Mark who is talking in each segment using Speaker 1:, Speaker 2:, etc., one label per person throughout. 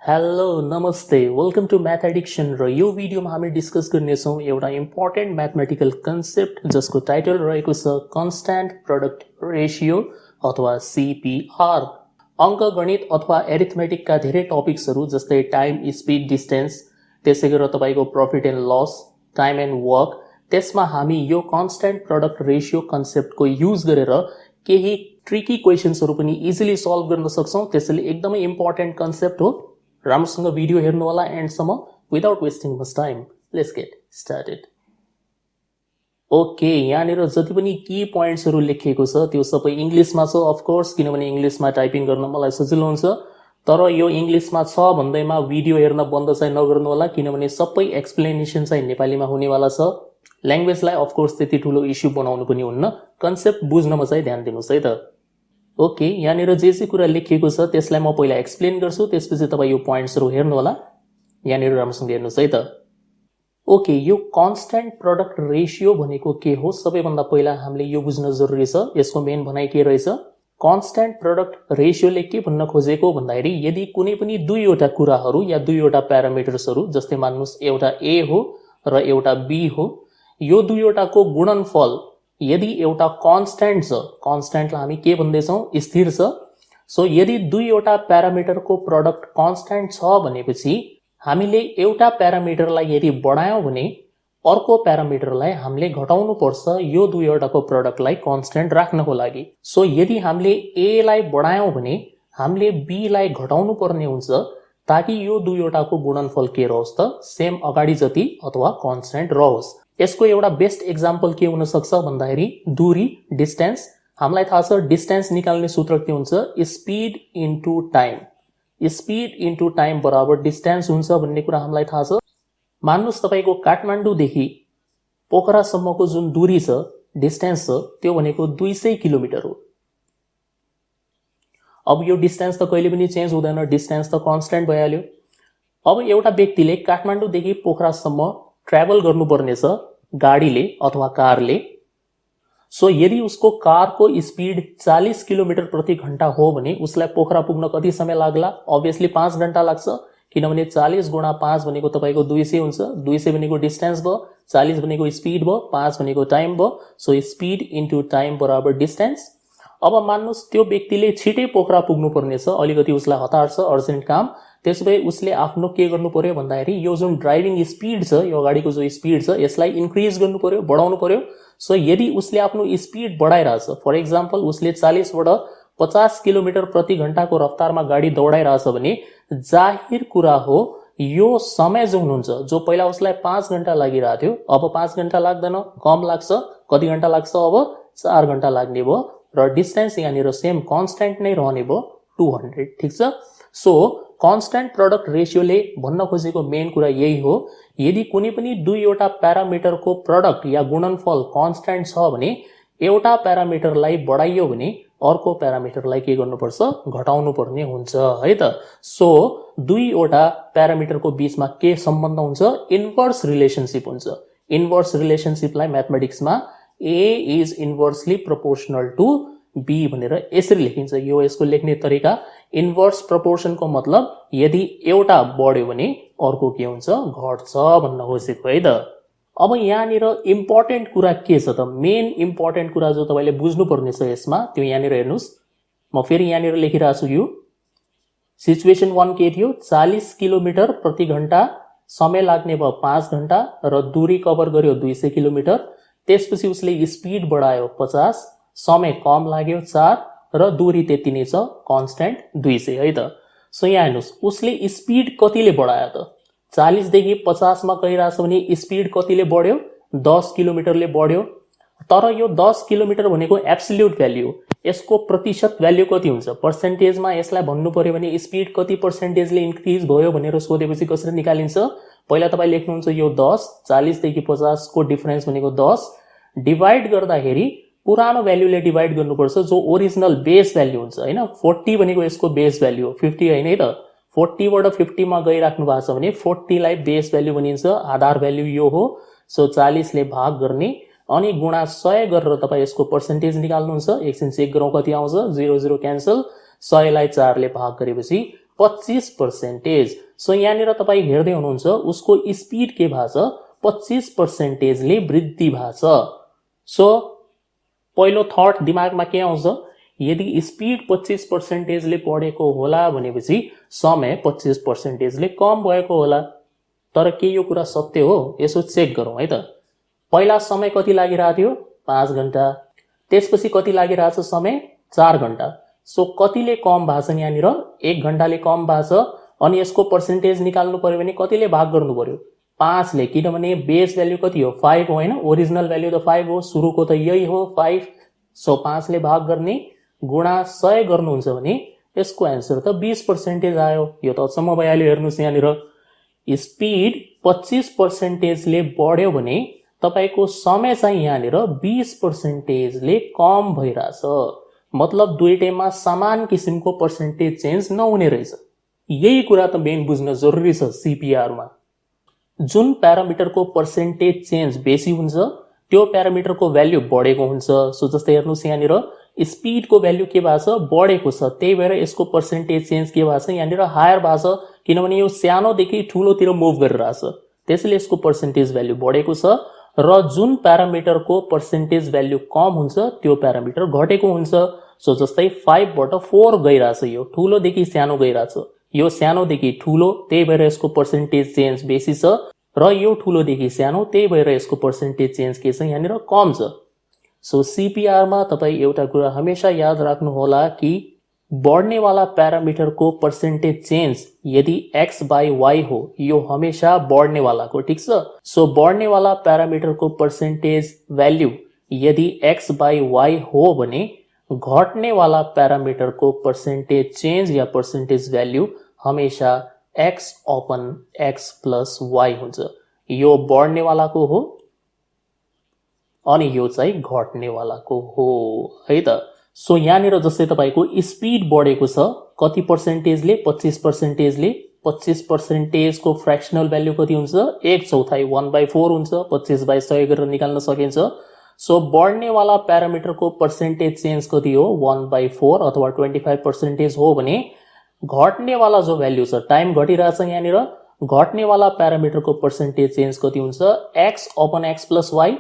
Speaker 1: Hello नमस्ते welcome to math addiction र यो भिडियोमा हामी डिस्कस गर्नेछौँ एउटा इम्पोर्टेन्ट म्याथमेटिकल कन्सेप्ट जसको टाइटल रहेको छ कन्स्ट्यान्ट प्रोडक्ट रेशियो अथवा सीपीआर। अङ्कगणित अथवा एरिथमेटिकका धेरै टपिक्सहरू जस्तै टाइम स्पिड डिस्टेन्स त्यसै गरेर तपाईको profit and loss time and work त्यसमा हामी यो कन्स्ट्यान्ट प्रोडक्ट रेशियो कन्सेप्टको युज गरेर केही ट्रिकी क्वेशन्सहरू पनि इजिली सल्भ गर्न सक्छौँ। त्यसैले एकदमै इम्पोर्टेन्ट कन्सेप्ट हो। राम्रोसँग भिडियो हेर्नु होला एन्डसम्म without wasting much time. Let's get started. Okay, यहाँनिर जति पनि की पोइन्ट्सहरू लेखिएको छ त्यो सबै इङ्ग्लिसमा छ अफकोर्स, किनभने इङ्ग्लिसमा टाइपिङ गर्न मलाई सजिलो हुन्छ। तर यो इङ्ग्लिसमा छ भन्दैमा भिडियो हेर्न बन्द चाहिँ नगर्नु होला, किनभने सबै एक्सप्लेनेसन चाहिँ नेपालीमा हुनेवाला छ। ल्याङ्ग्वेजलाई अफकोर्स त्यति ठुलो इस्यु बनाउनु पनि हुन्न, कन्सेप्ट बुझ्नमा चाहिँ ध्यान दिनुहोस् है त। ओके, यहाँनिर जे कुरा लेखिएको छ त्यसलाई म पहिला एक्सप्लेन गर्छु, त्यसपछि तपाईँ यो पोइन्ट्सहरू हेर्नु होला। यहाँनिर राम्रोसँग हेर्नुहोस् है त। ओके, यो कन्स्ट्यान्ट प्रोडक्ट रेशियो भनेको के हो सबैभन्दा पहिला हामीले यो बुझ्न जरुरी छ। यसको मेन भनाइ के रहेछ, कन्स्ट्यान्ट प्रोडक्ट रेशियोले के भन्न खोजेको भन्दाखेरि यदि कुनै पनि दुईवटा कुराहरू या दुईवटा प्यारामिटर्सहरू जस्तै मान्नुहोस् एउटा ए हो र एउटा बी हो, यो दुईवटाको गुणनफल यदि एउटा कन्स्ट्यान्ट छ, कन्स्ट्यान्टलाई हामी के भन्दैछौँ स्थिर छ। सो यदि दुईवटा प्यारामिटरको प्रोडक्ट कन्स्ट्यान्ट छ भनेपछि हामीले एउटा प्यारामिटरलाई यदि बढायौँ भने अर्को प्यारामिटरलाई हामीले घटाउनु पर्छ यो दुईवटाको प्रोडक्टलाई कन्स्ट्यान्ट राख्नको लागि। सो यदि हामीले ए लाई बढायौँ भने हामीले बी लाई घटाउनु पर्ने हुन्छ ताकि यो दुईवटाको गुणनफल के रहोस् त सेम अगाडि जति अथवा कन्स्ट्यान्ट रहोस्। यसको एउटा बेस्ट एक्जाम्पल के हुन सक्छ भन्दाखेरि दूरी डिस्टेन्स। हामीलाई थाहा छ डिस्टेन्स निकाल्ने सूत्र के हुन्छ, speed into time. Speed into time बराबर डिस्टेन्स हुन्छ भन्ने कुरा हामीलाई थाहा छ। मान्नुहोस् तपाईको काठमाडौँदेखि पोखरासम्मको जुन दूरी छ डिस्टेन्स छ त्यो भनेको 200 किलोमिटर हो। अब यो डिस्टेन्स त कहिले पनि चेन्ज हुँदैन, डिस्टेन्स त कन्स्ट्यान्ट भइहाल्यो। अब एउटा व्यक्तिले काठमाडौँदेखि पोखरासम्म ट्राभल गर्नुपर्ने छ गाडीले अथवा कारले। सो यदि उसको कारको स्पिड 40 किलोमिटर प्रति घण्टा हो भने उसलाई पोखरा पुग्न कति समय लाग्ला? अभियसली 5 घण्टा लाग्छ, किनभने 40 गुणा 5 भनेको तपाईको 200 हुन्छ। 200 भनेको डिस्टेन्स भयो, 40 भनेको स्पिड भयो, 5 भनेको टाइम भयो। सो स्पिड इन्टु टाइम बराबर डिस्टेन्स। अब मान्नुहोस् त्यो व्यक्तिले छिटै पोखरा पुग्नुपर्ने छ, अलिकति उसलाई हतार छ, अर्जेन्ट काम। त्यसो भए उसले आफ्नो के गर्नु पर्यो भन्दाखेरि यो जुन ड्राइभिङ स्पिड छ, यो अगाडिको जो स्पिड छ यसलाई इन्क्रिज गर्नु पर्यो, बढाउनु पर्यो। सो यदि उसले आफ्नो स्पिड बढाइरहेछ, फर एक्जाम्पल उसले 40 बाट 50 किलोमिटर प्रति घण्टाको रफ्तारमा गाडी दौडाइरहेछ भने जाहिर कुरा हो यो समय जुन हुन्छ, जो पहिला उसलाई 5 घण्टा लागिरहेको थियो अब 5 घण्टा लाग्दैन, कम लाग्छ। कति घण्टा लाग्छ? अब 4 घण्टा लाग्ने भयो र डिस्टेन्स यहाँनिर सेम कन्स्ट्यान्ट नै रहने भयो 200। ठिक छ। सो कन्स्ट्यान्ट प्रोडक्ट रेशियोले भन्न खोजेको मेन कुरा यही हो, यदि कुनै पनि दुईवटा प्यारामिटरको प्रोडक्ट या गुणनफल कन्स्ट्यान्ट छ भने एउटा प्यारामिटरलाई बढाइयो भने अर्को प्यारामिटरलाई के गर्नुपर्छ? घटाउनु पर्ने हुन्छ है त। सो दुईवटा प्यारामिटरको बीचमा के सम्बन्ध हुन्छ? इन्भर्स रिलेसनशिप हुन्छ। इन्भर्स रिलेसनशिपलाई म्याथमेटिक्समा A is inversely proportional to B भनेर यसरी लेखिन्छ। यो यसको लेख्ने तरिका, इन्भर्स प्रोपोर्सनको मतलब यदि एउटा बढ्यो भने अर्को के हुन्छ? घट्छ भन्न खोजेको है त। अब यहाँनिर इम्पोर्टेन्ट कुरा के छ त? मेन इम्पोर्टेन्ट कुरा जो तपाईले बुझ्नु पर्ने छ यसमा त्यो यहाँनिर हेर्नुस्। म फेरि यहाँनिर लेखिरहेको छु। यो सिचुएसन 1 के थियो? 40 किलोमिटर प्रति घण्टा, समय लाग्ने भयो 5 घण्टा र दूरी कभर गर्यो 200 किलोमिटर। त्यसपछि उसले स्पिड बढायो 50, समय कम लाग्यो 4 र दूरी त्यति नै छ कन्स्ट्यान्ट 200 है त। सो यहाँ हेर्नुस् उसले स्पिड कतिले बढायो त? 40 देखि 50 मा गइरहेछ भने स्पिड कतिले बढ्यो? 10 किलोमिटरले बढ्यो। तर यो 10 किलोमिटर भनेको एब्सोल्युट भ्याल्यु, यसको प्रतिशत भ्याल्यु कति हुन्छ? पर्सेन्टेजमा यसलाई भन्नु पर्यो भने स्पिड कति पर्सेन्टेजले इन्क्रिज भयो भनेर सोधेपछि कसरी निकालिन्छ? पहिला तपाईं लेख्नुहुन्छ यो 10, 40 देखि 50 को डिफरेन्स भनेको 10 डिवाइड गर्दाखेरि पुरानो भ्याल्युले डिवाइड गर्नुपर्छ जो ओरिजिनल बेस भ्याल्यु हुन्छ हैन। 40 भनेको यसको बेस भ्याल्यु हो, 50 हैन है त। 40 बाट 50 मा गइराख्नु भएको छ भने 40 लाई बेस भ्याल्यु भनिन्छ, आधार भ्याल्यु यो हो। सो 40 ले भाग गर्ने अनि गुणा 100 गरेर तपाईं यसको पर्सेन्टेज निकाल्नुहुन्छ। एकछिन चेक गरौँ कति आउँछ। 0 0 क्यान्सल, 100 लाई 4 ले भाग गरेपछि 25%। सो यहाँनिर तपाईँ हेर्दै हुनुहुन्छ उसको स्पिड के भएको छ 25%ले वृद्धि भएको छ। सो पहिलो थट दिमागमा के आउँछ, यदि स्पिड 25%ले बढेको होला भनेपछि समय 25%ले कम भएको होला। तर के यो कुरा सत्य हो? यसो चेक गरौँ है त। पहिला समय कति लागिरहेको थियो? 5 घण्टा। त्यसपछि कति लागिरहेछ समय? 4 घण्टा। सो कतिले कम भएको छ यहाँनिर? 1 घण्टाले कम भएको छ। अनि यसको पर्सेन्टेज निकाल्नु पर्यो भने कतिले भाग गर्नु पर्यो? 5 ले, किनभने बेस भ्यालु कति हो? 5 हो हैन? ओरिजिनल भ्यालु त 5 हो, सुरुको त यही हो 5। सो 5 ले भाग गर्ने गुणा 100 गर्नुहुन्छ भने यसको एन्सर त 20% आयो। यो त अचम्म भइहाल्यो। हेर्नुस् यहाँनिर स्पिड 25% ले बढ्यो भने तपाईको समय चाहिँ यहाँनिर 20% ले कम भइराछ। मतलब दुईटैमा समान किसिमको पर्सेन्टेज चेन्ज नहुने रहेछ। यही कुरा त मेन बुझ्न जरुरी छ सीपीआर मा। जुन प्यारामिटरको पर्सेन्टेज चेन्ज बेसी हुन्छ त्यो प्यारामिटरको भ्यालु बढेको हुन्छ। सो जस्तै हेर्नुस् यहाँनिर स्पिडको भ्यालु के भएको छ? बढेको छ। त्यही भएर यसको पर्सेन्टेज चेन्ज के भएको छ? यहाँनिर हायर भएको छ, किनभने यो सानोदेखि ठुलोतिर मुभ गरिरहेछ। त्यसैले यसको पर्सेन्टेज भ्यालु बढेको छ। र जुन प्यारामिटरको पर्सेन्टेज भ्यालु कम हुन्छ त्यो प्यारामिटर घटेको हुन्छ। सो जस्तै 5 बाट 4 गइरहेछ, यो ठुलोदेखि सानो गइरहेछ, यो सानोदेखि ठुलो, त्यही भएर यसको पर्सेन्टेज चेन्ज बेसी छ। र यो ठुलोदेखि सानो, त्यही भएर यसको पर्सेन्टेज चेन्ज के छ? यहाँनिर कम छ। सो सीपीआर मा तपाईँ एउटा कुरा हमेशा याद राख्नु होला कि बढ्नेवाला प्यारामिटरको पर्सेन्टेज चेन्ज यदि x बाई y हो, यो हमेशा बढ्नेवालाको, ठीक छ? सो बढ्नेवाला प्यारामिटरको पर्सेन्टेज भ्यालु यदि x बाई y हो भने घट्नेवाला प्यारामिटरको पर्सेन्टेज चेन्ज या पर्सेन्टेज भ्यालु हमेशा x upon x plus y हुन्छ। यो बढ्नेवालाको हो अनि यो चाहिँ घट्नेवालाको हो है त। सो यहाँनिर जस्तै तपाईको स्पिड बढेको छ कति पर्सेन्टेजले? 25%ले। 25% को फ्र्याक्सनल भ्यालु कति हुन्छ? 1/4 1/4 हुन्छ। 25/100 गरेर निकाल्न सकिन्छ। सो बढ्नेवाला प्यारामिटरको पर्सेन्टेज चेन्ज कति हो? 1/4 अथवा 25% हो भने घट्नेवाला जो भ्यालु छ, टाइम घटिरहेछ यहाँनिर, घट्नेवाला प्यारामिटरको पर्सेन्टेज चेन्ज कति हुन्छ? x upon x plus y।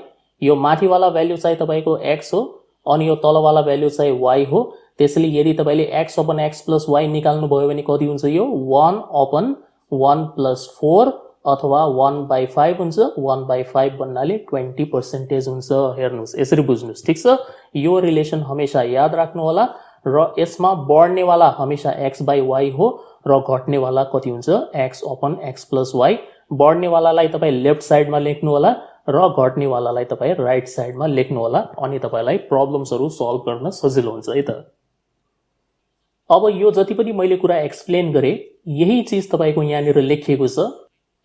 Speaker 1: यो माथिवाला भ्यालु चाहिँ तपाईको x हो अनि यो तलवाला भ्यालु चाहिँ y हो। त्यसैले यदि तपाईले x upon x plus y निकाल्नु भयो भने कति हुन्छ? यो 1 अपन 1 प्लस 4 अथवा 1/5 हुन्छ। 1/5 भन्नाले 20% हुन्छ। हेर्नुस्, यसरी बुझ्नुस्, ठीक छ? यो रिलेसन हमेशा याद राख्नु होला। र यसमा बढ्नेवाला हमेशा x बाई y हो र घट्नेवाला कति हुन्छ? x upon x plus y। बढ्नेवालालाई तपाईँ लेफ्ट साइडमा लेख्नु होला र घट्नेवालालाई तपाईँ राइट साइडमा लेख्नु होला। अनि तपाईलाई प्रब्लम्सहरु सल्भ गर्न सजिलो हुन्छ है त। अब यो जति पनि मैले कुरा एक्सप्लेन गरे यही चीज तपाईको यहाँनिर लेखिएको छ।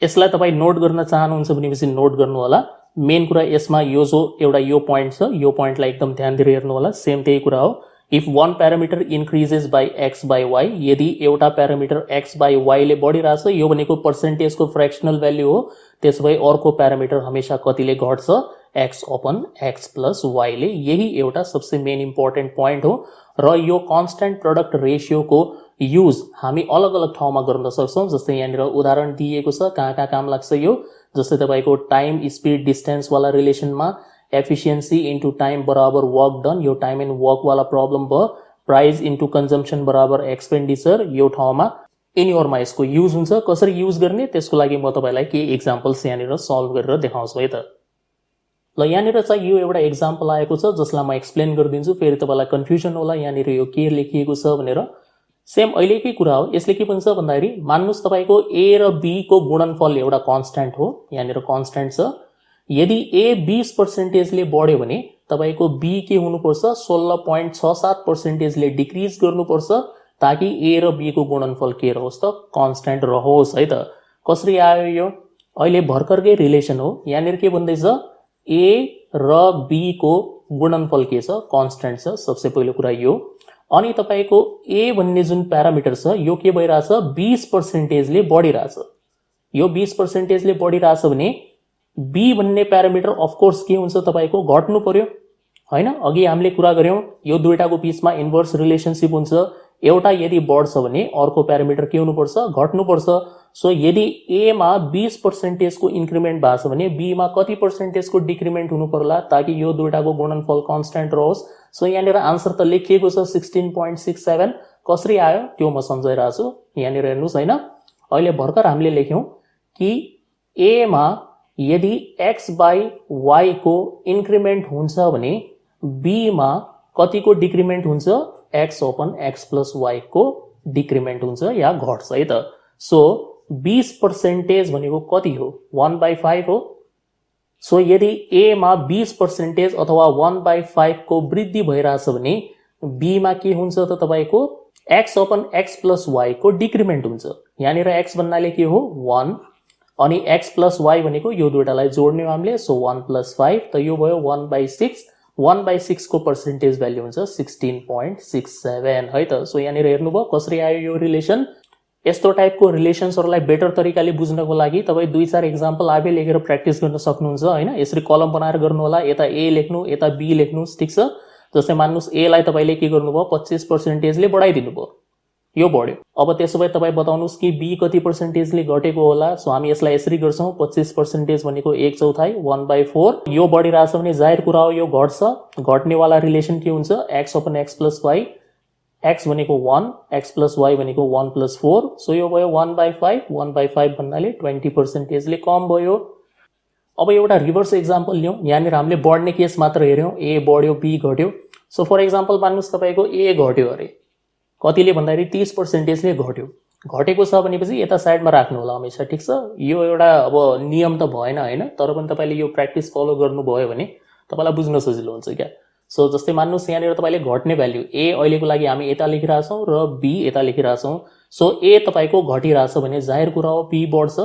Speaker 1: यसलाई तपाईँ नोट गर्न चाहनुहुन्छ भनेपछि नोट गर्नु होला। मेन कुरा यसमा यो जो एउटा यो पोइन्ट छ, यो पोइन्टलाई एकदम ध्यान दिएर हेर्नु होला। सेम त्यही कुरा हो। If one parameter increases by x by y, यदि एउटा प्यारामिटर x बाई y ले बढिरहेछ, यो भनेको पर्सेन्टेजको फ्र्याक्सनल भ्यालु हो, त्यसभए अर्को प्यारामिटर हमेशा कतिले घट्छ? x upon x plus y ले। यही एउटा सबसे मेन इम्पोर्टेन्ट पोइन्ट हो। र यो कन्स्टेन्ट प्रोडक्ट रेशियोको युज हामी अलग अलग ठाउँमा गर्न सक्छौं। जस्तै यहाँनिर उदाहरण दिएको छ, कहाँ काम लाग्छ यो। जस्तै तपाईको टाइम स्पिड डिस्टेन्स वाला रिलेसनमा एफिसिएन्सी इन्टु टाइम बराबर वर्क डन, यो टाइम एन्ड वर्क वाला प्रब्लम भयो। प्राइस इन्टु कन्जम्पसन बराबर एक्सपेन्डिचर, यो ठाउँमा यिनीहरुमा यसको युज हुन्छ। कसरी युज गर्ने त्यसको लागि म तपाईलाई केही एक्जाम्पल्स यहाँनिर सल्भ गरेर देखाउँछु है त। ल यहाँनिर चाहिँ यो एउटा एक्जाम्पल आएको छ जसलाई म एक्सप्लेन गरिदिन्छु, फेरि तपाईलाई कन्फ्युजन होला यहाँनिर यो के लेखिएको छ भनेर। सेम अहिलेकै कुरा हो। यसले के भन्छ भन्दाखेरि मान्नुस् तपाईको a र b को गुणनफल एउटा कन्स्टेन्ट हो, यहाँनिर कन्स्टेन्ट छ। यदि a 20% ले बढ्यो भने तपाईको b के हुनुपर्छ? 16.67% ले डिक्रिज गर्नुपर्छ ताकि a र b को गुणनफल के रहोस् त? कन्स्टेन्ट रहोस् है त। कसरी आयो यो? अहिले भर्खरकै रिलेसन हो। यहाँनिर के भन्दैछ? a र b को गुणनफल के छ? कन्स्टेन्ट छ। सबसे पहिलो कुरा यो। अनि तपाईको a भन्ने जुन प्यारामिटर छ यो के भइराछ? 20% ले बढिराछ। यो 20% ले बढिराछ भने b भन्ने प्यारामिटर अफ कोर्स के हुन्छ? तपाईको घट्नु पर्यो हैन? अघि हामीले कुरा गर्यौं यो दुईटाको बीचमा इन्भर्स रिलेशनशिप हुन्छ। एउटा यदि बढ्छ भने अर्को प्यारामिटर के हुनुपर्छ, घट्नुपर्छ। सो यदि ए मा 20% को इन्क्रिमेन्ट भएको छ भने बी मा कति % को डिक्रिमेन्ट हुनु पर्ला ताकि यो दुईटाको गुणनफल कन्स्ट्यान्ट रहोस्। सो यहाँनिर आन्सर त लेखिएको छ 16.67। कसरी आयो त्यो म सम्झाइरहेको छु। यहाँनिर हेर्नुहोस् हैन, अहिले भर्खर हामीले लेख्यौं कि ए मा यदि x बाई y को इन्क्रिमेन्ट हुन्छ भने बी मा कतिको डिक्रिमेन्ट हुन्छ, x upon x plus y को डिक्रिमेन्ट हुन्छ या घट्छ है त। सो 20% भनेको कति हो, 1/5 हो। सो यदि ए मा 20% अथवा 1/5 को वृद्धि भइरहेछ भने बी मा के हुन्छ त तपाईको x upon x plus y को डिक्रिमेन्ट हुन्छ। यहाँनिर x भन्नाले के हो 1 अनि x प्लस y भनेको यो दुईटालाई जोड्ने हो हामीले। सो 1 प्लस 5 त यो भयो 1/6। 1/6 को पर्सेन्टेज भ्यालु हुन्छ 16.67 है त। सो यहाँनिर हेर्नुभयो कसरी आयो यो रिलेसन। यस्तो टाइपको रिलेसन्सहरुलाई बेटर तरिकाले बुझ्नको लागि तपाई 2-4 एक्जाम्पल आफै लेखेर प्र्याक्टिस गर्न सक्नुहुन्छ हैन। यसरी कलम बनाएर गर्नु होला, यता ए लेख्नु यता बी लेख्नुस्, ठीक छ। जस्तै मान्नुस् ए लाई तपाईले के गर्नुभयो 25% ले बढाइदिनु भयो, यो बढ्यो। अब त्यसो भए तपाई बताउनुस् कि बी कति % ले घटेको होला। सो हामी यसलाई यसरी गर्छौं, 25% भनेको 1/4 1/4। यो बढिरहेछ भने जाहेर कुरा हो यो घट्छ। घट्नेवाला रिलेसन के हुन्छ, x upon x plus y, x भनेको 1, x प्लस y भनेको 1 प्लस 4। सो यो भयो 1/5। 1/5 भन्नाले 20% ले कम भयो। अब एउटा रिभर्स एक्जाम्पल लियौं। यहाँनिर हामीले बढ्ने केस मात्र हेर्यौं, ए बढ्यो बी घट्यो। सो फर एक्जाम्पल मान्नुस् तपाईको ए घट्यो अरे, कतिले भन्दाखेरि 30% ले घट्यो। घटेको छ भनेपछि यता साइडमा राख्नु होला हमेशा, ठीक छ। यो एउटा अब नियम त भएन हैन, तर पनि तपाईले यो प्र्याक्टिस फलो गर्नुभयो भने तपाईलाई बुझ्न सजिलो हुन्छ क्या। सो जस्तै मान्नुस् यहाँनिर तपाईले घट्ने भ्यालु ए अहिलेको लागि हामी यता लेखिरहेछौं र बी यता लेखिरहेछौं। सो ए तपाईको घटिरहेछ भने जाहेर कुरा हो बी बढ्छ।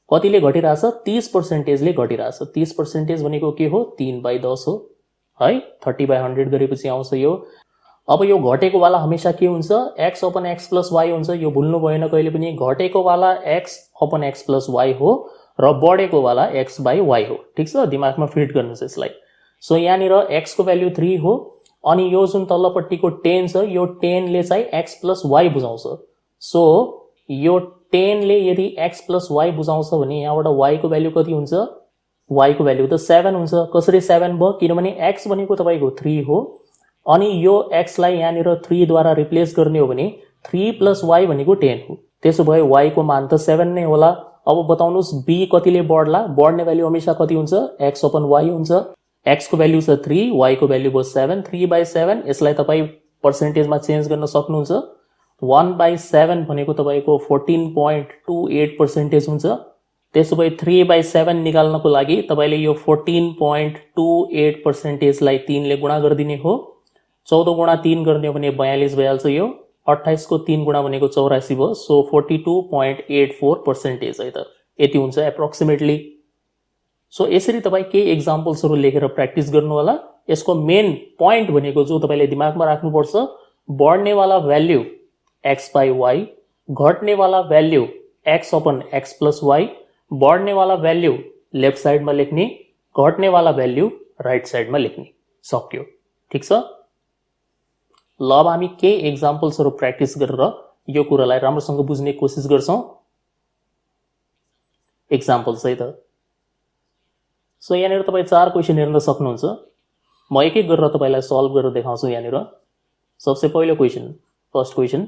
Speaker 1: कतिले घटिरहेछ, 30% ले घटिरहेछ। 30% भनेको के हो, 3/10 हो है। 30/100 गरेपछि आउँछ यो। अब यो घटेको वाला हमेशा के हुन्छ, x upon x plus y हुन्छ। यो भुल्नु भएन कहिले पनि, घटेको वाला x upon x plus y हो र बढेको वाला x बाई y हो, ठीक छ। दिमागमा फिट गर्नुस् यसलाई। सो यहाँनिर x को भ्यालु 3 हो अनि यो जुन तल्लोपट्टिको 10 छ यो 10 ले चाहिँ x प्लस y बुझाउँछ। सो यो 10 ले यदि x प्लस y बुझाउँछ भने यहाँबाट y को भ्यालु कति हुन्छ, y को भ्यालु त 7 हुन्छ। कसरी 7 भयो, किनभने x भनेको तपाईको 3 हो अनि यो x लाई यहाँनिर 3 द्वारा रिप्लेस गर्ने हो भने 3 प्लस y भनेको 10 हो। त्यसो भए y को मान त 7 नै होला। अब बताउनुस् b कतिले बढ्ला, बढ्ने भ्यालु हमेशा कति हुन्छ, x अपन y हुन्छ। x को भ्यालु छ 3, y को भ्यालु भयो 7, 3/7। यसलाई तपाई पर्सेन्टेजमा चेन्ज गर्न सक्नुहुन्छ। 1/7 भनेको तपाईको 14.28% हुन्छ। त्यसो भए 3/7 निकाल्नको लागि तपाईले यो 14.28% लाई 3 ले गुणा गर्दिने हो। 14 गुणा 3 गर्ने हो भने 42 भइहाल्छ यो। 28 को 3 गुणा भनेको 84 भयो। सो 42.84% है त। यति हुन्छ एप्रोक्सिमेटली। सो यसरी तपाई के एक्जाम्पल्सहरु लेखेर प्र्याक्टिस गर्नु होला। यसको मेन पोइन्ट भनेको जो तपाईले दिमागमा राख्नुपर्छ, बढ्ने वाला भ्यालु x बाई y, घट्ने वाला value x upon x plus y, बढ्ने वाला भ्यालु लेफ्ट साइडमा लेख्ने, घट्ने वाला भ्यालु राइट साइडमा लेख्ने। सक्यो, ठीक छ। ल अब हामी के एक्जाम्पल्सहरु प्र्याक्टिस गरेर यो कुरालाई राम्रोसँग बुझ्ने कोसिस गर्छौं। एक्जाम्पल्स है त। सो यहाँनिर तपाई 4 क्वेशन हेर्न सक्नुहुन्छ। म एक एक गरेर तपाईलाई सल्भ गरेर देखाउँछु यहाँनिर। सबसे पहिलो question, first question,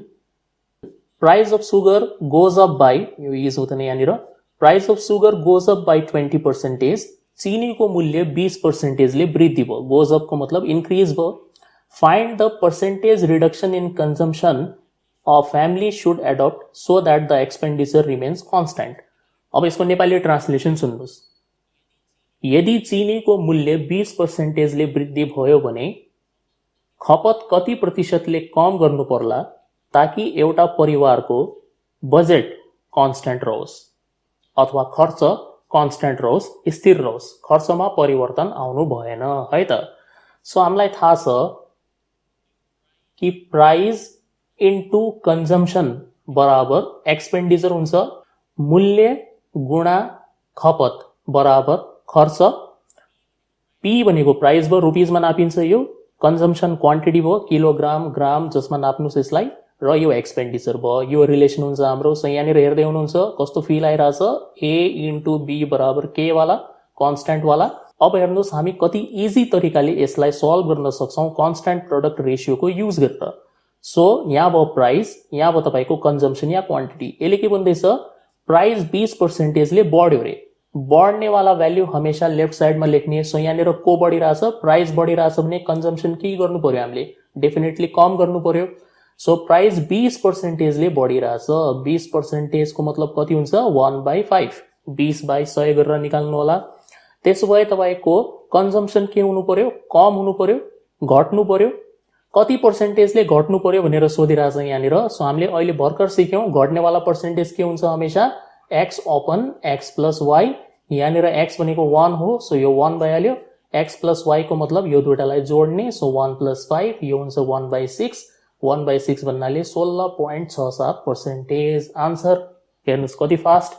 Speaker 1: price of sugar goes up by, यो इज हुँदैन यहाँनिर, price of sugar goes up by 20%, चीनीको मूल्य 20% ले वृद्धि भयो। गोज अप को मतलब इन्क्रिज भयो। Find the percentage reduction in consumption a family should adapt so that the expenditure remains constant. अब यसको नेपाली ट्रान्सलेसन सुन्नुस्। यदि चीनीको मूल्य 20% ले वृद्धि भयो भने खपत कति प्रतिशतले कम गर्नु पर्ला ताकि एउटा परिवारको बजेट कन्स्टेन्ट रहोस् अथवा खर्च कन्स्टेन्ट रहोस्, स्थिर रहोस्, खर्चमा परिवर्तन आउनु भएन है त। सो हामीलाई थाहा छ कि प्राइस इन्टु कन्जम्पसन बराबर एक्सपेन्डिचर हुन्छ। मूल्य गुणा खपत बराबर खर्च। पी भनेको प्राइस भयो, रुपीजमा नापिन्छ यो। कन्जम्पसन क्वान्टिटी भयो, किलोग्राम ग्राम जसमा नाप्नुस् यसलाई। र यो एक्सपेन्डिचर भयो, यो रिलेसन हुन्छ हाम्रो। सो यहाँनिर हेर्दै हुनुहुन्छ कस्तो फिल आइरहेछ, ए इन्टु बी बराबर के वाला कन्स्ट्यान्ट वाला। अब हेर्नुहोस् हामी कति इजी तरिकाले यसलाई सल्भ गर्न सक्छौँ कन्स्ट्यान्ट प्रोडक्ट रेसियोको युज गरेर। सो यहाँ भयो प्राइस, यहाँ भयो तपाईँको कन्जम्सन या क्वान्टिटी। यसले के भन्दैछ, प्राइस 20%ले बढ्यो रे, बढ्नेवाला भ्याल्यु हमेसा लेफ्ट साइडमा लेख्ने। सो यहाँनिर को बढिरहेछ, प्राइस बढिरहेछ भने कन्जम्सन के गर्नु पर्यो, हामीले डेफिनेटली कम गर्नु पर्यो। सो प्राइस 20%ले बढिरहेछ, 20% को मतलब कति हुन्छ, 1/5, 20/100 गरेर निकाल्नु होला। त्यसो भए तपाईँको कन्जम्सन के हुनु पर्यो, कम हुनु पर्यो, घट्नु पर्यो। कति पर्सेन्टेजले घट्नु पर्यो भनेर सोधिरहेछ यहाँनिर। सो हामीले अहिले भर्खर सिक्यौँ घट्नेवाला पर्सेन्टेज के हुन्छ, हमेसा x upon x plus y। यहाँनिर x भनेको 1 हो, सो यो 1 भइहाल्यो। x प्लस y को मतलब यो दुईटालाई जोड्ने, सो 1 + 5 यो हुन्छ 1/6। 1/6 भन्नाले 16.67%। आन्सर हेर्नुहोस् कति फास्ट।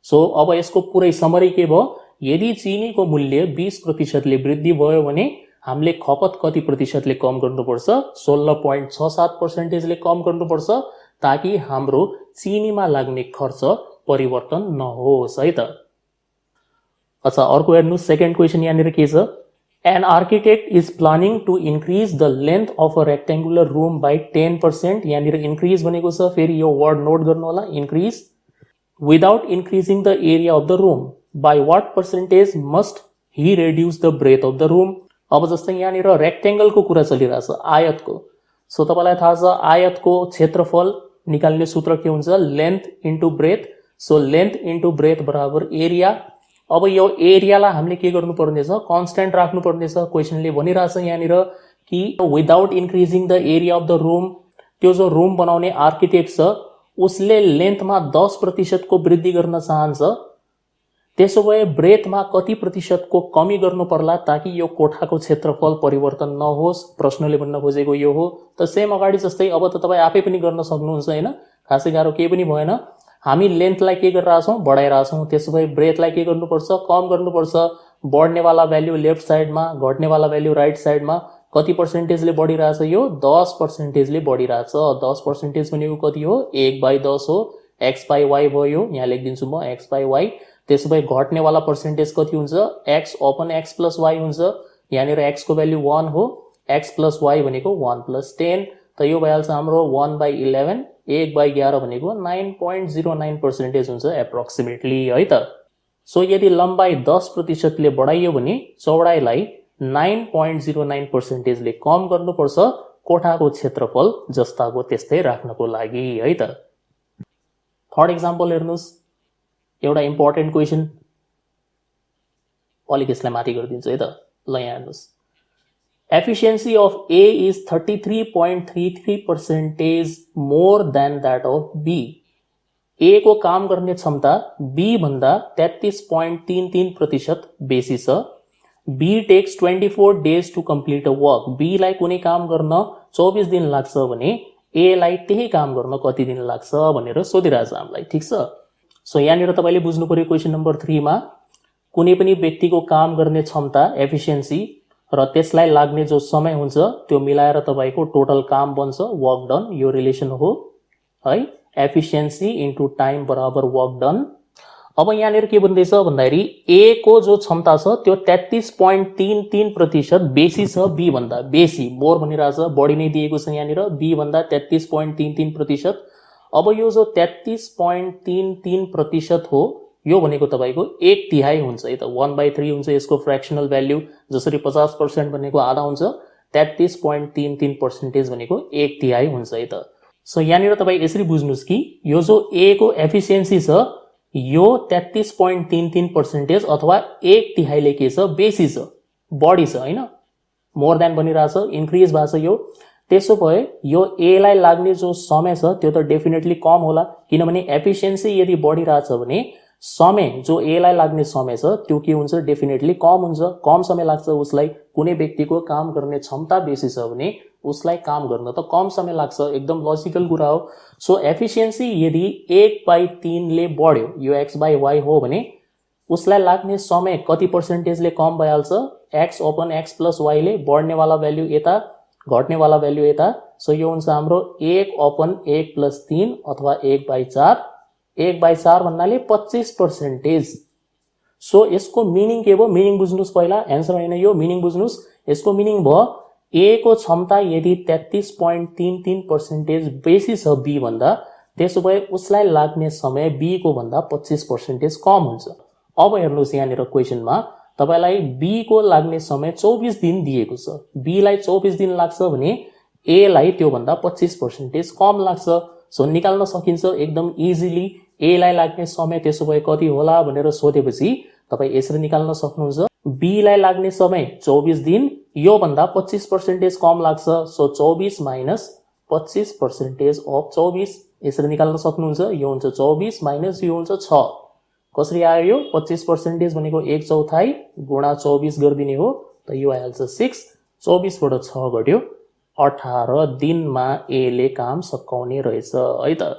Speaker 1: सो अब यसको पुरै समरी के भयो, यदि चिनीको मूल्य 20%ले वृद्धि भयो भने हामीले खपत कति प्रतिशतले कम गर्नुपर्छ, 16.67%ले कम गर्नुपर्छ, ताकि हाम्रो चिनीमा लाग्ने खर्च परिवर्तन नहोस् है त। अच्छा अर्को हेर्नु, सेकेन्ड क्वेसन यहाँनिर के छ, an architect is planning to increase the length of a rectangular room by 10%। यहाँनिर इन्क्रिज भनेको छ, फेरि यो वर्ड नोट गर्नु होला, increase. Without increasing the area of the room by what percentage must he reduce the breadth of the room. अब जस्तै यहाँनिर रेक्टेङ्गलको कुरा चलिरहेछ, आयतको। सो तपाईँलाई थाहा छ आयतको क्षेत्रफल निकाल्ने सूत्र के हुन्छ, length into breadth. So length into breadth बराबर एरिया। अब यो एरियालाई हामीले के गर्नुपर्ने छ, कन्स्ट्यान्ट राख्नुपर्ने छ। क्वेसनले भनिरहेछ यहाँनिर कि without increasing the area of the room, त्यो जो रुम बनाउने आर्किटेक्ट छ उसले लेन्थमा 10% को वृद्धि गर्न चाहन्छ, त्यसो भए ब्रेथमा कति प्रतिशतको कमी गर्नु पर्ला ताकि यो कोठाको क्षेत्रफल परिवर्तन नहोस्। प्रश्नले भन्न खोजेको यो हो। त सेम अगाडि जस्तै अब त तपाईँ आफै पनि गर्न सक्नुहुन्छ हैन, खासै गाह्रो केही पनि भएन। हामी लेन्थलाई के गरिरहेछौँ, बढाइरहेछौँ, त्यसो भए ब्रेथलाई के गर्नुपर्छ, कम गर्नुपर्छ। बढ्नेवाला भ्याल्यु लेफ्ट साइडमा, घट्नेवाला भ्याल्यु राइट साइडमा। कति पर्सेन्टेजले बढिरहेछ, यो 10%ले बढिरहेछ। 10% भनेको कति हो, 1/10 हो, x/y भयो, यहाँ लेखिदिन्छु म x/y। त्यसो भए घट्नेवाला पर्सेन्टेज कति हुन्छ, x upon x plus y हुन्छ। यहाँनिर x को भ्याल्यु 1 हो, x प्लस y भनेको 1 + 10, त यो भइहाल्छ हाम्रो 1/11। 1/11 भनेको 9.09% हुन्छ एप्रोक्सिमेटली है त। सो यदि लम्बाइ 10%ले बढाइयो भने चौडाइलाई 9.09%ले कम गर्नुपर्छ कोठाको क्षेत्रफल जस्ताको त्यस्तै राख्नको लागि है त। थर्ड इक्जाम्पल हेर्नुहोस्, एउटा इम्पोर्टेन्ट क्वेसन, अलिक यसलाई माथि गरिदिन्छु है त। ल यहाँ हेर्नुहोस्, efficiency of A is 33.33% more than that of B. A को काम गर्ने क्षमता बी भन्दा 33.33% बेसी छ। B takes 24 days to complete a work. B लाई कुनै काम गर्न 24 दिन लाग्छ भने ए लाई त्यही काम गर्न कति दिन लाग्छ भनेर सोधिरहेछ हामीलाई, ठिक छ। सो यहाँनिर तपाईँले बुझ्नु पर्यो क्वेसन नम्बर 3 मा कुनै पनि व्यक्तिको काम गर्ने क्षमता एफिसियन्सी र त्यसलाई लाग्ने जो समय हुन्छ त्यो मिलाएर तपाईँको टोटल काम बन्छ, वर्क डन। यो रिलेसन हो है, एफिसियन्सी इन्टु टाइम बराबर वर्क डन। अब यहाँनिर के भन्दैछ भन्दाखेरि ए को जो क्षमता छ त्यो 33.33% बेसी छ बी भन्दा, बेसी, मोर भनिरहेछ, बढी नै दिएको छ यहाँनिर, बी भन्दा 33.33%। अब यो जो 33.33% हो यो भनेको तपाईँको 1/3 हुन्छ है त, 1/3 हुन्छ यसको फ्र्याक्सनल भ्याल्यु। जसरी 50% भनेको आधा हुन्छ, 33.33% भनेको 1/3 हुन्छ है त। सो यहाँनिर तपाईँ यसरी बुझ्नुहोस् कि यो जो ए को एफिसियन्सी छ यो 33.33% अथवा 1/3 ले के छ, बेसी छ, बढी छ हैन, मोर देन भनिरहेछ, इन्क्रिज भएको छ यो। त्यसो भए यो ए लाई लाग्ने जो समय छ त्यो त डेफिनेटली कम होला, किनभने एफिसियन्सी यदि बढिरहेछ भने समय जो ए लाई लाग्ने समय छ त्यो के हुन्छ, डेफिनेटली कम हुन्छ, कम समय लाग्छ उसलाई। कुनै व्यक्तिको काम गर्ने क्षमता बेसी छ भने उसलाई काम गर्न त कम समय लाग्छ, एकदम लजिकल कुरा हो। सो एफिसियन्सी यदि 1/3 ले बढ्यो, यो x/y हो भने उसलाई लाग्ने समय कति पर्सेन्टेजले कम भइहाल्छ, x upon x plus y ले। बढ्नेवाला भ्याल्यु यता, घट्नेवाला भ्याल्यु यता, सो यो हुन्छ हाम्रो 1/1+3 अथवा 1/4। 1/4 भन्नाले 25%। सो यसको मिनिङ के भयो, मिनिङ बुझ्नुस् पहिला, एन्सर होइन यो, मिनिङ बुझ्नुस्। यसको मिनिङ भयो ए को क्षमता यदि 33.33% बेसी छ बी भन्दा, त्यसो भए उसलाई लाग्ने समय बी को भन्दा 25% कम हुन्छ। अब हेर्नुस् यहाँनिर क्वेशनमा तपाईलाई बी को लाग्ने समय 24 दिन दिएको छ। बी लाई 24 दिन लाग्छ भने ए लाई त्यो भन्दा 25% कम लाग्छ। सो निकाल्न सकिन्छ एकदम इजिली। ए लाई लाग्ने समय त्यसो भए कति होला भनेर सोधेपछि तपाई यसरी निकाल्न सक्नुहुन्छ। बी लाई लाग्ने समय 24 दिन, यो भन्दा 25% कम लाग्छ। सो 24 माइनस 25% अफ 24 यसरी निकाल्न सक्नुहुन्छ। यो हुन्छ 24 माइनस यो हुन्छ 6। कसरी आयो यो 25% भनेको 1/4 गुणा 24 गरिदिने हो, त यो आइहाल्छ 6। 24 बाट 6 घट्यो 18 दिनमा ए ले काम सकाउने रहेछ है त।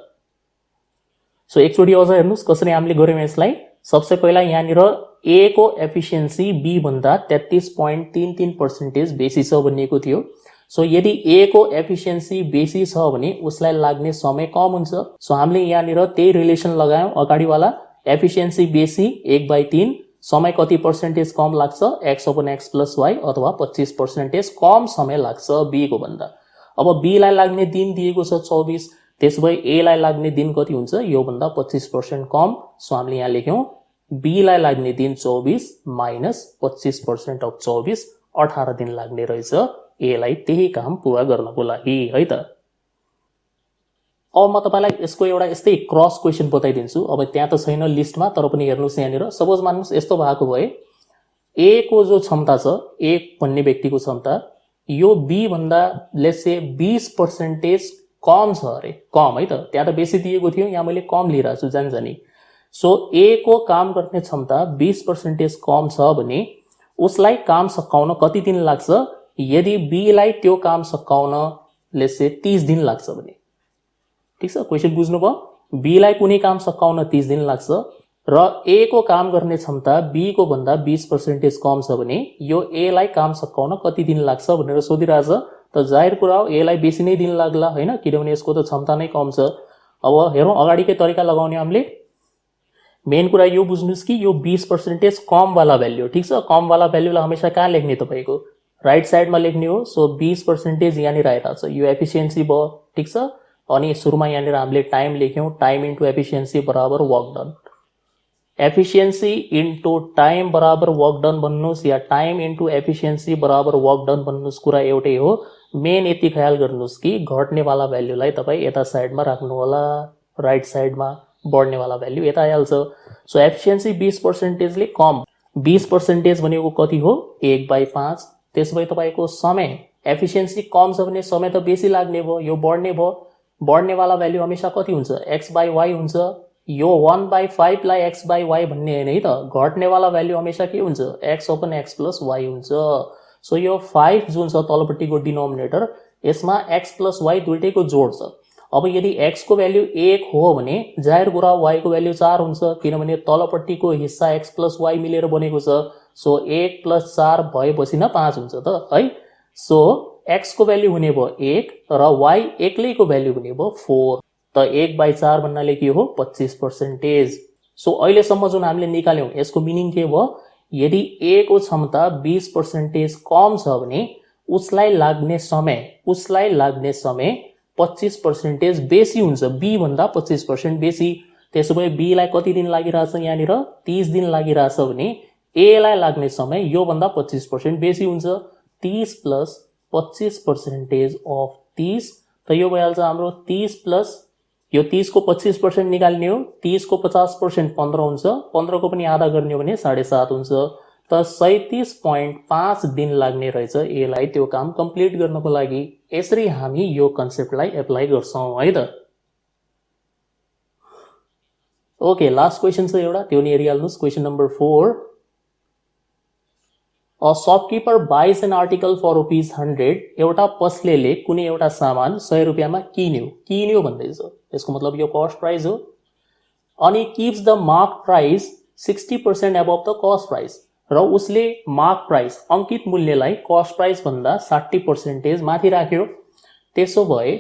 Speaker 1: सो एकचोटी अझ हेर्नुस् कसरी हामीले गर्यौं यसलाई। सबसे पहिला यहाँनिर ए को एफिसिएन्सी बी भन्दा 33.33% बेसी छ भनिएको थियो। सो यदि ए को एफिसिएन्सी बेसी छ भने उसलाई लाग्ने समय कम हुन्छ। सो हामीले यहाँनिर त्यही रिलेसन लगायौं अगाडिवाला। एफिसिएन्सी बेसी 1/3, समय कति पर्सेन्टेज कम लाग्छ x/x+y अथवा 25% कम समय लाग्छ बी को भन्दा। अब बी लाई लाग्ने दिन दिएको छ 24, त्यसो भए ए लाई लाग्ने दिन कति हुन्छ, यो भन्दा 25% कम। सो हामीले यहाँ लेख्यौं बी लाई लाग्ने दिन 24 माइनस 25% अफ 24, 18 दिन लाग्ने रहेछ ए लाई त्यही काम पूरा गर्नको लागि है त। अब म तपाईलाई यसको एउटा यस्तै क्रस क्वेशन बताइदिन्छु। अब त्यहाँ त छैन लिस्टमा, तर पनि हेर्नुस् यहाँनिर। सपोज मान्नुस् यस्तो भएको भए ए को जो क्षमता छ, ए भन्ने व्यक्तिको क्षमता यो बी भन्दा लेट्स से 20% कम छ अरे, कम है त। त्यहाँ त बेसी दिएको थियो, यहाँ मैले कम लिइरहेको छु जानी। सो ए को काम गर्ने क्षमता 20% कम छ भने उसलाई काम सकाउन कति दिन लाग्छ, यदि बी लाई त्यो काम सकाउन लेट्स से 30 दिन लाग्छ भने। ठीक छ, क्वेशन बुझ्नुभयो। बी लाई कुनै काम सकाउन 30 दिन लाग्छ र ए को काम गर्ने क्षमता बी को भन्दा 20% कम छ भने यो ए लाई काम सकाउन कति दिन लाग्छ भनेर सोधिरहेछ। त जाहिर कुरा हो ए लाई बेसी नै दिन लाग्ला हैन, किनभने यसको त क्षमता नै कम छ। अब हेरौं अगाडिकै तरिका लगाउने हामीले। मेन कुरा यो बुझ्नुस् कि यो 20% कम वाला भ्यालु, ठीक छ, कम वाला भ्यालुलाई हमेशा कहाँ लेख्ने तपाईको राइट साइडमा लेख्ने हो। सो 20% यहाँनिर आइरहेछ, यो एफिसिएन्सी भयो, ठीक छ। अनि सुरुमा यहाँनिर हामीले टाइम लेख्यौं, टाइम इन्टु एफिसिएन्सी बराबर work done. Efficiency into time बराबर वर्क डन भन्नुस् या टाइम इन्टु एफिसिएन्सी बराबर वर्क डन भन्नुस्, कुरा एउटै हो। मेन यति ख्याल गर्नुस् कि घट्नेवाला भ्यालुलाई तपाई यता साइडमा राख्नु होला, राइट साइडमा, बढ्नेवाला भ्यालु यता आइहाल्छ। सो एफिसिएन्सी 20% ले कम, 20% भनेको कति हो 1/5। त्यसै तपाईको समय एफिसिएन्सी कम छ भने समय त बेसी लाग्ने भयो, यो बढ्ने भयो। बढ्नेवाला भ्यालु हमेशा कति हुन्छ x/y हुन्छ। यो 1/5 लाई x/y भन्ने हैन है त, घट्नेवाला भ्यालु हमेशा के हुन्छ x/x+y हुन्छ। सो यो 5 जुन छ तलपट्टिको डिनोमिनेटर, यसमा x + y दुईटैको जोड छ। अब यदि x को भ्यालु 1 हो भने जाहिर कुरा y को भ्यालु 4 हुन्छ, किनभने तलपट्टिको हिस्सा x + y मिलेर बनेको छ। सो 1 + 4 भएपछि न 5 हुन्छ त है। सो x को भ्यालु हुने भयो 1 र y एक्लैको भ्यालु हुने भयो 4। त 1/4 भन्नाले के हो 25%। सो अहिलेसम्म जुन हामीले निकाल्यौं यसको मिनिङ के भयो, यदि ए को क्षमता 20% कम छ भने उसलाई लाग्ने समय 25% बेसी हुन्छ, बी भन्दा 25% बेसी। त्यसो भए बी लाई कति दिन लागिरहेछ, यहाँनिर 30 दिन लागिरहेछ भने ए लाई लाग्ने समय यो भन्दा 25% बेसी हुन्छ। 30 + 25% अफ 30, त यो भइहाल्छ हाम्रो 30 प्लस यो 30 को 25% निकाल्ने हो, 30 को 50% 15 हुन्छ, 15 को पनि आधा गर्ने हो भने 7.5 हुन्छ। त 37.5 दिन लाग्ने रहेछ ए लाई त्यो काम कम्प्लिट गर्नको लागि। यसरी हामी यो कन्सेप्टलाई एप्लाई गर्छौं है त। ओके, लास्ट क्वेशन छ एउटा, त्यो नि हेरिहाल्नुस्। Question number 4, a shopkeeper buys an article for ₹100। एउटा पसलेले कुनै एउटा सामान 100 रुपैयाँमा किन्यो भन्दैछ। यसको मतलब यो कस्ट प्राइस हो। अनि keeps the mark price 60% above the cost price, र उसले मार्क प्राइस अंकित मूल्यलाई कस्ट प्राइस भन्दा 60% माथि राख्यो। त्यसो भए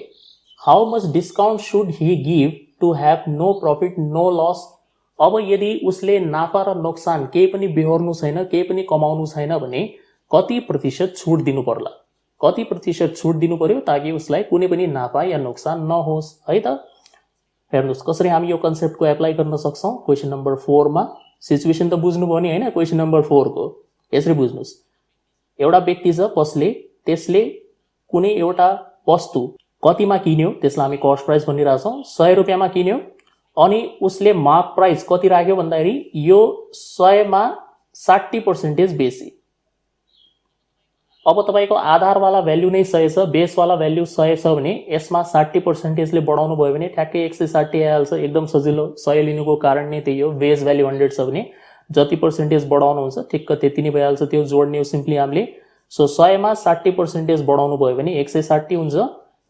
Speaker 1: how much discount should he give to have no profit no loss. अब यदि उसले नाफा र नोक्सान केही पनि बेहोर्नु छैन, केही पनि कमाउनु छैन भने कति प्रतिशत छुट दिनु पर्ला, कति प्रतिशत छुट दिनु पर्यो ताकि उसलाई कुनै पनि नाफा या नोक्सान नहोस् है त। हेर्नुहोस् कसरी हामी यो कन्सेप्टको एप्लाई गर्न सक्छौँ। क्वेसन नम्बर 4 मा सिचुएसन त बुझ्नुभयो नि हैन। क्वेसन नम्बर 4 को यसरी बुझ्नुस्, एउटा व्यक्ति छ कसले त्यसले कुनै एउटा वस्तु कतिमा किन्यो, त्यसलाई हामी कस्ट प्राइस भनिरहेछौँ, 100 रुपियाँमा किन्यो अनि उसले मार्क प्राइस कति राख्यो भन्दाखेरि यो 100 मा 60% बेसी। अब तपाईको आधारवाला भ्यालु नै 100 छ, बेसवाला भ्यालु 100 छ भने यसमा 60% ले बढाउनु भयो भने ठ्याक्कै 160 आइहाल्छ। एकदम सजिलो, 100 लिनुको कारण नै त्यही हो। बेस भ्यालु 100 छ भने जति पर्सेन्टेज बढाउनु हुन्छ ठिक्क त्यति नै भइहाल्छ, त्यो जोड्ने हो सिम्पली हामीले। सो 100 मा 60% बढाउनु भयो भने 160 हुन्छ।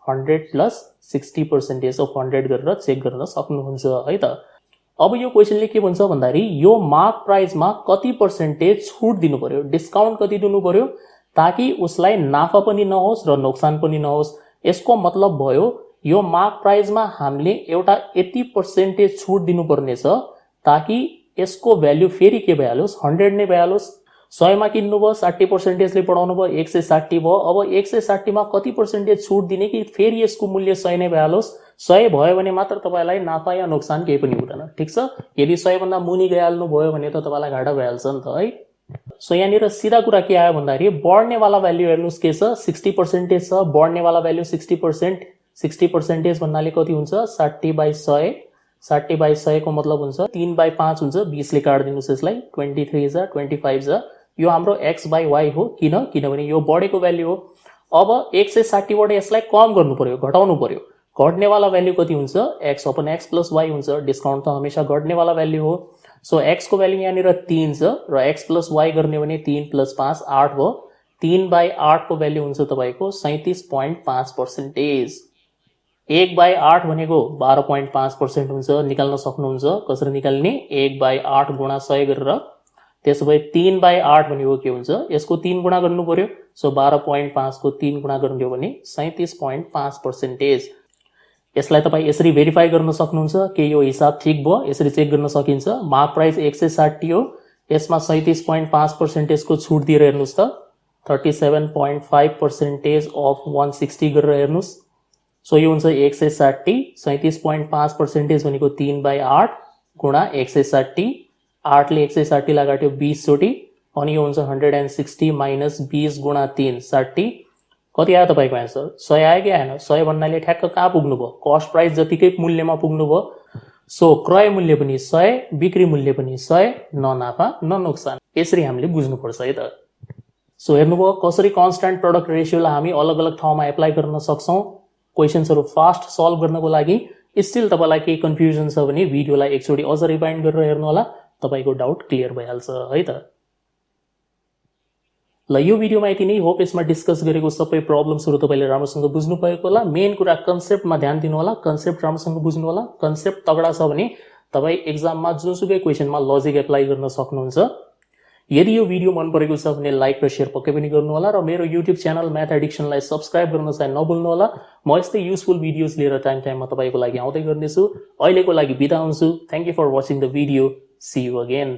Speaker 1: 100 प्लस 60% अफ 100 गरेर चेक गर्न सक्नुहुन्छ है त। अब यो क्वेसनले के भन्छ भन्दाखेरि यो मार्क प्राइसमा कति पर्सेन्टेज छुट दिनु पर्यो, डिस्काउन्ट कति दिनु पर्यो ताकि उसलाई नाफा पनि नहोस् र नोक्सान पनि नहोस्। यसको मतलब भयो यो मार्क प्राइसमा हामीले एउटा यति पर्सेन्टेज छुट दिनुपर्ने छ ताकि यसको भ्यालु फेरि के भइहालोस्, 100 नै भइहालोस्। 100 मा किन्नु भयो, 60% ले बढाउनु भयो, 160 भयो। अब 160 मा कति पर्सेन्टेज छुट दिने कि फेरि यसको मूल्य 100 नै भइहालोस्। 100 भयो भने मात्र तपाईलाई नाफा या नोक्सान केही पनि हुँदैन, ठीक छ। यदि 100 भन्दा मुनि गइहाल्नु भयो भने त तपाईलाई घाटा भइहाल्छ नि त है। सो यहाँनिर सिधा कुरा के आयो भन्दाखेरि बढ्नेवाला भ्यालु हेर्नुहोस् के छ, 60% छ। बढ्नेवाला भ्यालु 60%, 60% भन्नाले कति हुन्छ 60/100। 60/100 को मतलब हुन्छ 3/5 हुन्छ। 20 ले काट्दिनुस् यसलाई, 23 जा 25 जा। यो हाम्रो x/y हो, किनभने यो बढेको भ्यालु हो। अब 160 बाट यसलाई कम गर्नु पर्यो, घटाउनु पर्यो। घट्नेवाला भ्यालु कति हुन्छ, x/x + y हुन्छ। डिस्काउन्ट त हमेशा घट्नेवाला भ्यालु हो। सो x को भ्यालु यहाँनिर 3 छ र x + y गर्ने भने 3 + 5 8 भयो। 3/8 को भ्यालु हुन्छ तपाईको 37.5%। 1/8 भनेको 12.5% हुन्छ। निकाल्न सक्नुहुन्छ, कसरी निकाल्ने, 1/8 गुणा 100 गरेर। त्यसो भए 3/8 भनेको के हुन्छ, यसको 3 गुणा गर्नु पर्यो। सो 12.5 को 3 गुणा गर्नु भने 37.5%। यसलाई तपाईं यसरी भेरिफाई गर्न सक्नुहुन्छ कि यो हिसाब ठीक भयो, यसरी चेक गर्न सकिन्छ। मार्क प्राइस 160 हो, यसमा 37.5% को छुट दिएर हेर्नुस् त 37.5% अफ 160 गरेर हेर्नुस्। सो यो हुन्छ 160, 37.5% भनेको 3/8 गुणा 160। 8 ले 160 लाई काट्यो 20 चोटी अनि यो हुन्छ 160 माइनस 20 गुणा 3 60। कति आयो तपाईको आन्सर, 100 आयो कि आएन। 100 भन्नाले ठ्याक्क कहाँ पुग्नु भयो, कस्ट प्राइस जतिकै मूल्यमा पुग्नु भयो। सो क्रय मूल्य पनि 100, बिक्री मूल्य पनि 100, न नाफा न नोक्सान। यसरी हामीले बुझ्नुपर्छ है त। सो हेर्नुभयो कसरी कन्स्ट्यान्ट प्रोडक्ट रेशियोलाई हामी अलग अलग ठाउँमा एप्लाई गर्न सक्छौं। क्वेशन्सहरु फास्ट सल्भ गर्नको लागि स्टिल तपाईलाई केही कन्फ्युजन छ भने भिडियोलाई एकचोटी अझ रिवाइन्ड गरेर हेर्नु होला, तपाईको डाउट क्लियर भइहाल्छ है त। ल यो भिडियोमा यति नै। होप यसमा डिस्कस गरेको सबै प्रब्लम्सहरु तपाईले राम्रोसँग बुझ्नु भएको होला। मेन कुरा कन्सेप्टमा ध्यान दिनु होला, कन्सेप्ट राम्रोसँग बुझ्नु होला। कन्सेप्ट तगडा छ भने तपाई एक्जाममा जुनसुकै क्वेशनमा लजिक एप्लाई गर्न सक्नुहुन्छ। यदि यो भिडियो मन परेको छ भने लाइक र शेयर पक्कै पनि गर्नु होला र मेरो YouTube च्यानल म्याथ एडिक्सनलाई सब्स्क्राइब गर्न चाहिँ नभुल्नु होला। म यस्तै युजफुल भिडियोज लिएर टाइममा तपाईको लागि आउँदै गर्नेछु। अहिलेको लागि बिदा हुन्छु। Thank you for watching the video. See you again.